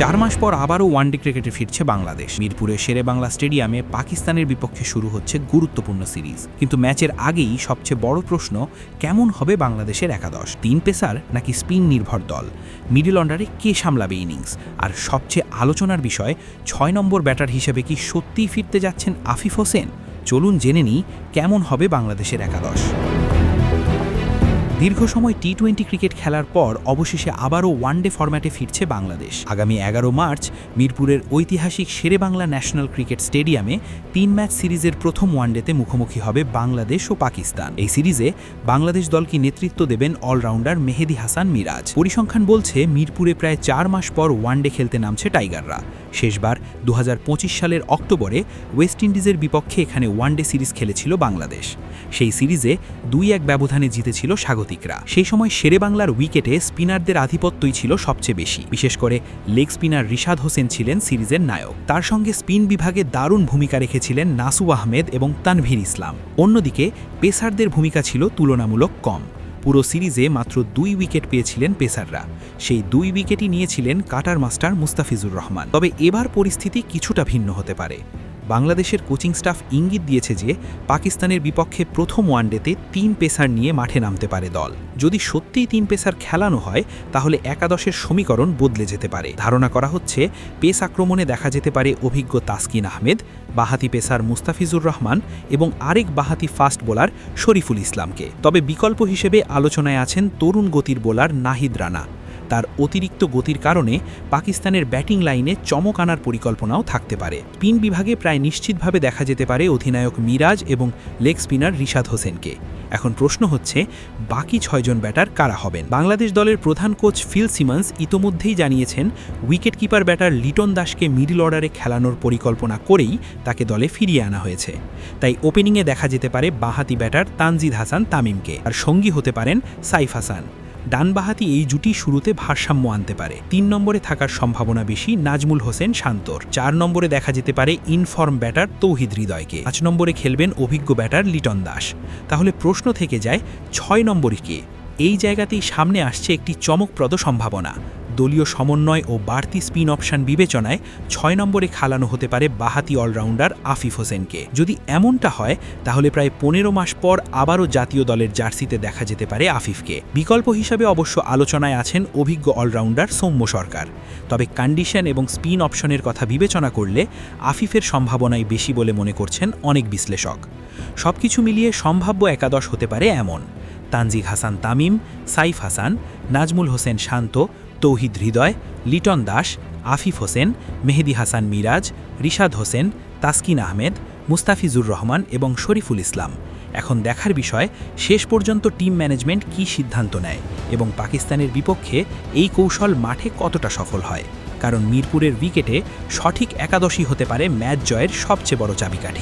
4 মাস পর আবারও ওয়ানডে ক্রিকেটে ফিরছে বাংলাদেশ। মিরপুরের শেরেবাংলা স্টেডিয়ামে পাকিস্তানের বিপক্ষে শুরু হচ্ছে গুরুত্বপূর্ণ সিরিজ। কিন্তু ম্যাচের আগেই সবচেয়ে বড় প্রশ্ন, কেমন হবে বাংলাদেশের একাদশ? 3 পেসার নাকি স্পিন নির্ভর দল? মিডল অর্ডারে কে সামলাবে ইনিংস? আর সবচেয়ে আলোচনার বিষয়, 6 নম্বর ব্যাটার হিসেবে কি সত্যিই ফিরতে যাচ্ছেন আফিফ হোসেন? চলুন জেনে নিই কেমন হবে বাংলাদেশের একাদশ। দীর্ঘ সময় টি-20 ক্রিকেট খেলার পর অবশেষে আবারও ওয়ানডে ফরম্যাটে ফিরছে বাংলাদেশ। আগামী 11 মার্চ মিরপুরের ঐতিহাসিক শেরেবাংলা ন্যাশনাল ক্রিকেট স্টেডিয়ামে 3 ম্যাচ সিরিজের প্রথম ওয়ানডেতে মুখোমুখি হবে বাংলাদেশ ও পাকিস্তান। এই সিরিজে বাংলাদেশ দলকে নেতৃত্ব দেবেন অলরাউন্ডার মেহেদী হাসান মিরাজ। পরিসংখ্যান বলছে মিরপুরে প্রায় 4 মাস পর ওয়ানডে খেলতে নামছে টাইগাররা। শেষবার 2025 সালের অক্টোবরে ওয়েস্ট ইন্ডিজের বিপক্ষে এখানে ওয়ানডে সিরিজ খেলেছিল বাংলাদেশ। সেই সিরিজে 2-1 ব্যবধানে জিতেছিল স্বাগতিকরা। সেই সময় শেরেবাংলার উইকেটে স্পিনারদের আধিপত্যই ছিল সবচেয়ে বেশি। বিশেষ করে লেগ স্পিনার রিশাদ হোসেন ছিলেন সিরিজের নায়ক। তার সঙ্গে স্পিন বিভাগে দারুণ ভূমিকা রেখেছিলেন নাসু আহমেদ এবং তানভীর ইসলাম। অন্যদিকে পেসারদের ভূমিকা ছিল তুলনামূলক কম। পুরো সিরিজে মাত্র 2 উইকেট পেয়েছিলেন পেসাররা। সেই 2 উইকেটই নিয়েছিলেন কাটার মাস্টার মুস্তাফিজুর রহমান। তবে এবার পরিস্থিতি কিছুটা ভিন্ন হতে পারে। বাংলাদেশের কোচিং স্টাফ ইঙ্গিত দিয়েছে যে পাকিস্তানের বিপক্ষে প্রথম ওয়ানডেতে 3 পেসার নিয়ে মাঠে নামতে পারে দল। যদি সত্যিই 3 পেসার খেলানো হয় তাহলে একাদশের সমীকরণ বদলে যেতে পারে। ধারণা করা হচ্ছে পেস আক্রমণে দেখা যেতে পারে অভিজ্ঞ তাসকিন আহমেদ, বাঁহাতি পেসার মুস্তাফিজুর রহমান এবং আরেক বাঁহাতি ফাস্ট বোলার শরীফুল ইসলামকে। তবে বিকল্প হিসেবে আলোচনায় আছেন তরুণ গতির বোলার নাহিদ রানা। তার অতিরিক্ত গতির কারণে পাকিস্তানের ব্যাটিং লাইনে চমক আনার পরিকল্পনাও থাকতে পারে। স্পিন বিভাগে প্রায় নিশ্চিতভাবে দেখা যেতে পারে অধিনায়ক মিরাজ এবং লেগ স্পিনার রিশাদ হোসেনকে। এখন প্রশ্ন হচ্ছে, বাকি 6 জন ব্যাটার কারা হবেন? বাংলাদেশ দলের প্রধান কোচ ফিল সিমন্স ইতোমধ্যেই জানিয়েছেন উইকেট কিপার ব্যাটার লিটন দাসকে মিডল অর্ডারে খেলানোর পরিকল্পনা করেই তাকে দলে ফিরিয়ে আনা হয়েছে। তাই ওপেনিংয়ে দেখা যেতে পারে বাঁহাতি ব্যাটার তানজিদ হাসান তামিমকে, আর সঙ্গী হতে পারেন সাইফ হাসান। ডানবাহাতি এই জুটি শুরুতে ভারসাম্য আনতে পারে। 3 নম্বরে থাকার সম্ভাবনা বেশি নাজমুল হোসেন শান্তর। 4 নম্বরে দেখা যেতে পারে ইনফর্ম ব্যাটার তৌহিদ হৃদয়কে। 5 নম্বরে খেলবেন অভিজ্ঞ ব্যাটার লিটন দাস। তাহলে প্রশ্ন থেকে যায়, 6 নম্বরে কে? এই জায়গাতেই সামনে আসছে একটি চমকপ্রদ সম্ভাবনা। দলীয় সমন্বয় ও বাড়তি স্পিন অপশন বিবেচনায় 6 নম্বরে খেলানো হতে পারে বাঁহাতি অলরাউন্ডার আফিফ হোসেনকে। যদি এমনটা হয় তাহলে প্রায় 15 মাস পর আবারও জাতীয় দলের জার্সিতে দেখা যেতে পারে আফিফকে। বিকল্প হিসাবে অবশ্য আলোচনায় আছেন অভিজ্ঞ অলরাউন্ডার সৌম্য সরকার। তবে কন্ডিশন এবং স্পিন অপশনের কথা বিবেচনা করলে আফিফের সম্ভাবনাই বেশি বলে মনে করছেন অনেক বিশ্লেষক। সবকিছু মিলিয়ে সম্ভাব্য একাদশ হতে পারে এমন: তানজিদ হাসান তামিম, সাইফ হাসান, নাজমুল হোসেন শান্ত, তৌহিদ হৃদয়, লিটন দাস, আফিফ হোসেন, মেহেদী হাসান মিরাজ, রিশাদ হোসেন, তাসকিন আহমেদ, মুস্তাফিজুর রহমান এবং শরীফুল ইসলাম। এখন দেখার বিষয়, শেষ পর্যন্ত টিম ম্যানেজমেন্ট কী সিদ্ধান্ত নেয় এবং পাকিস্তানের বিপক্ষে এই কৌশল মাঠে কতটা সফল হয়। কারণ মিরপুরের উইকেটে সঠিক একাদশই হতে পারে ম্যাচ জয়ের সবচেয়ে বড় চাবিকাঠি।